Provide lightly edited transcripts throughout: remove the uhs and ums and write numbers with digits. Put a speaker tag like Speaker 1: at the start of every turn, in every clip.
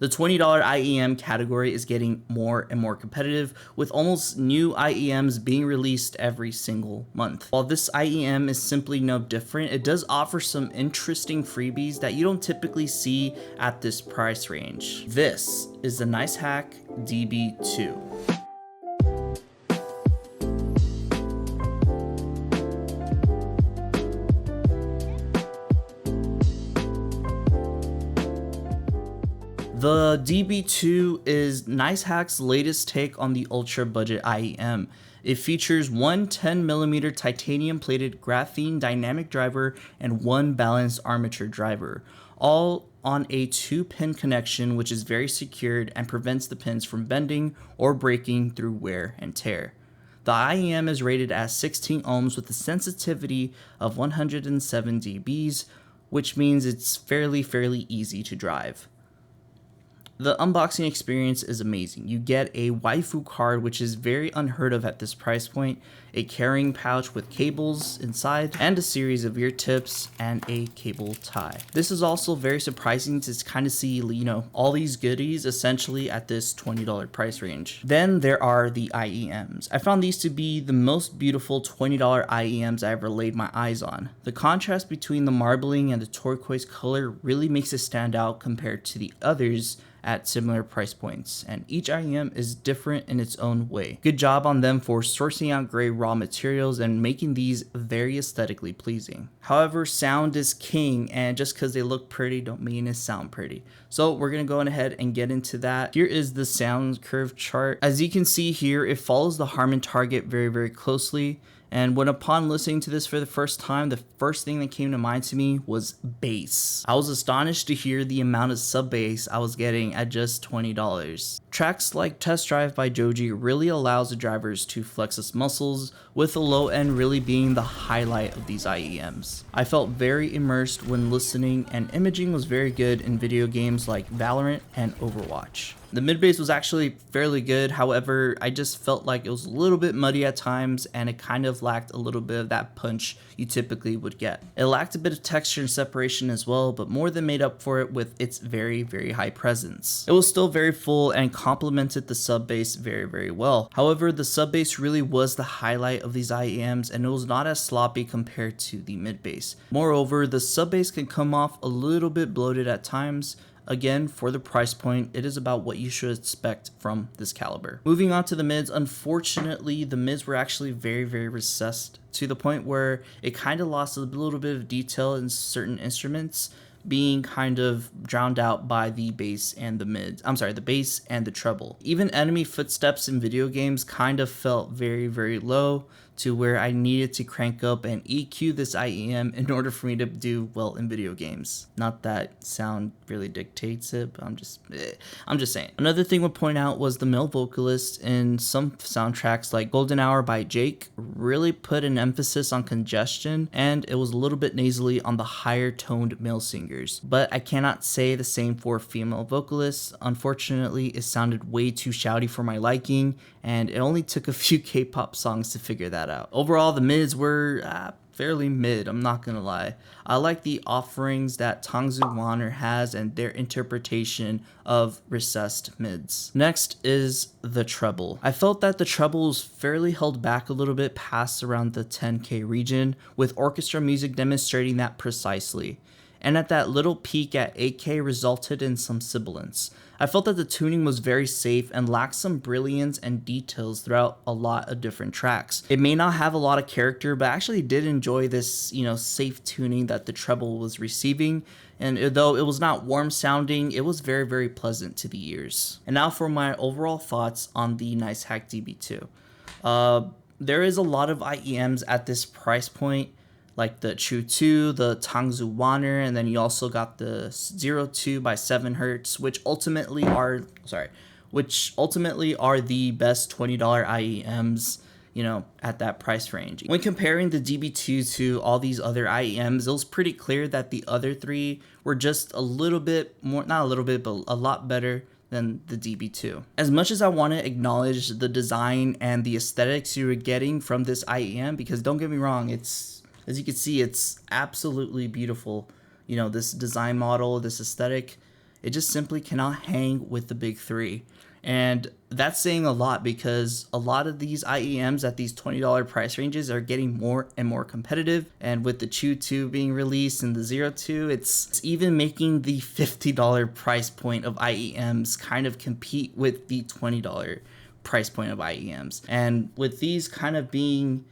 Speaker 1: The $20 IEM category is getting more and more competitive, with almost new IEMs being released every single month. While this IEM is simply no different, it does offer some interesting freebies that you don't typically see at this price range. This is the NiceHCK DB2. The DB2 is NiceHCK's latest take on the ultra budget IEM. It features one 10mm titanium plated graphene dynamic driver and one balanced armature driver, all on a 2-pin connection, which is very secured and prevents the pins from bending or breaking through wear and tear. The IEM is rated as 16 ohms with a sensitivity of 107 dBs, which means it's fairly easy to drive. The unboxing experience is amazing. You get a waifu card, which is very unheard of at this price point, a carrying pouch with cables inside, and a series of ear tips and a cable tie. This is also very surprising to kind of see, all these goodies essentially at this $20 price range. Then there are the IEMs. I found these to be the most beautiful $20 IEMs I ever laid my eyes on. The contrast between the marbling and the turquoise color really makes it stand out compared to the others at similar price points, and each IEM is different in its own way. Good job on them for sourcing out great raw materials and making these very aesthetically pleasing. However, sound is king, and just because they look pretty don't mean it sound pretty. So we're gonna go ahead and get into that. Here is the sound curve chart. As you can see here, it follows the Harman target very closely. And upon listening to this for the first time, the first thing that came to mind to me was bass. I was astonished to hear the amount of sub bass I was getting at just $20. Tracks like Test Drive by Joji really allows the drivers to flex its muscles, with the low end really being the highlight of these IEMs. I felt very immersed when listening, and imaging was very good in video games like Valorant and Overwatch. The mid bass was actually fairly good, however, I just felt like it was a little bit muddy at times, and it kind of lacked a little bit of that punch you typically would get. It lacked a bit of texture and separation as well, but more than made up for it with its very high presence. It was still very full and complemented the sub bass very well. However, the sub bass really was the highlight of these IEMs, and it was not as sloppy compared to the mid bass. Moreover, the sub bass can come off a little bit bloated at times. Again, for the price point, it is about what you should expect from this caliber. Moving on to the mids, unfortunately, the mids were actually very recessed to the point where it kind of lost a little bit of detail in certain instruments, being kind of drowned out by the bass and the mids. The bass and the treble. Even enemy footsteps in video games kind of felt very low, to where I needed to crank up and EQ this IEM in order for me to do well in video games. Not that sound really dictates it, but I'm just saying. Another thing we'll point out was the male vocalist in some soundtracks like Golden Hour by Jake really put an emphasis on congestion, and it was a little bit nasally on the higher toned male singers. But I cannot say the same for female vocalists. Unfortunately, it sounded way too shouty for my liking, and it only took a few K-pop songs to figure that out. Overall, the mids were fairly mid, I'm not gonna lie. I like the offerings that Tangzu Wanner has and their interpretation of recessed mids. Next is the treble. I felt that the treble was fairly held back a little bit past around the 10K region, with orchestra music demonstrating that precisely. And at that little peak at 8K resulted in some sibilance. I felt that the tuning was very safe and lacked some brilliance and details throughout a lot of different tracks. It may not have a lot of character, but I actually did enjoy this, safe tuning that the treble was receiving. And though it was not warm sounding, it was very pleasant to the ears. And now for my overall thoughts on the NiceHCK DB2. There is a lot of IEMs at this price point, like the True 2, the Tangzu Wanner, and then you also got the 02 by 7 Hertz, which ultimately are the best $20 IEMs, at that price range. When comparing the DB2 to all these other IEMs, it was pretty clear that the other three were just a little bit more, not a little bit, but a lot better than the DB2. As much as I want to acknowledge the design and the aesthetics you were getting from this IEM, because don't get me wrong, as you can see, it's absolutely beautiful. This design model, this aesthetic, it just simply cannot hang with the big three. And that's saying a lot because a lot of these IEMs at these $20 price ranges are getting more and more competitive. And with the Chew 2 being released and the Zero 2, it's even making the $50 price point of IEMs kind of compete with the $20 price point of IEMs. And with these kind of being,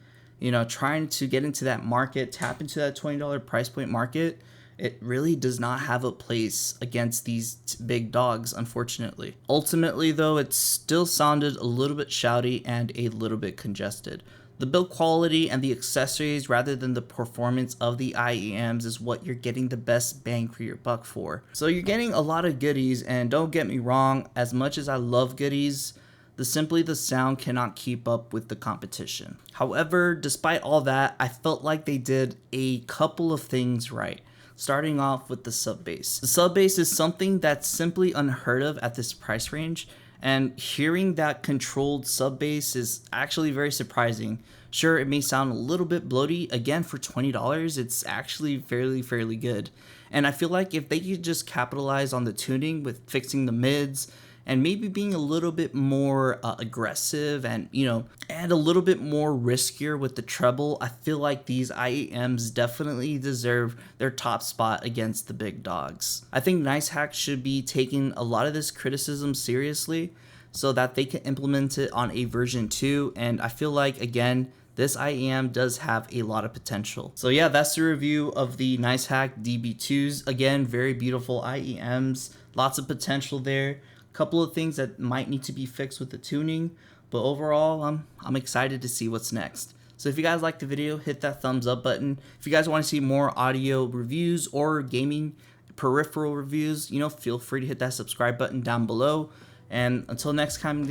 Speaker 1: trying to get into that market, tap into that $20 price point market, it really does not have a place against these big dogs, unfortunately. Ultimately, though, it still sounded a little bit shouty and a little bit congested. The build quality and the accessories rather than the performance of the IEMs is what you're getting the best bang for your buck for. So you're getting a lot of goodies, and don't get me wrong, as much as I love goodies, the sound cannot keep up with the competition. However, despite all that, I felt like they did a couple of things right. Starting off with the sub bass. The sub bass is something that's simply unheard of at this price range, and hearing that controlled sub bass is actually very surprising. Sure, it may sound a little bit bloaty. Again, for $20, it's actually fairly good. And I feel like if they could just capitalize on the tuning with fixing the mids, and maybe being a little bit more aggressive and, and a little bit more riskier with the treble, I feel like these IEMs definitely deserve their top spot against the big dogs. I think NiceHCK should be taking a lot of this criticism seriously so that they can implement it on a version 2. And I feel like, again, this IEM does have a lot of potential. So yeah, that's the review of the NiceHCK DB2s. Again, very beautiful IEMs, lots of potential there. Couple of things that might need to be fixed with the tuning, but overall I'm excited to see what's next. So if you guys liked the video, hit that thumbs up button. If you guys want to see more audio reviews or gaming peripheral reviews, feel free to hit that subscribe button down below. And until next time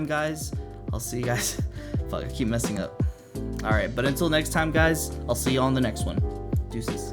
Speaker 1: guys, I'll see you guys. Fuck, I keep messing up. All right, but until next time guys, I'll see you on the next one. Deuces.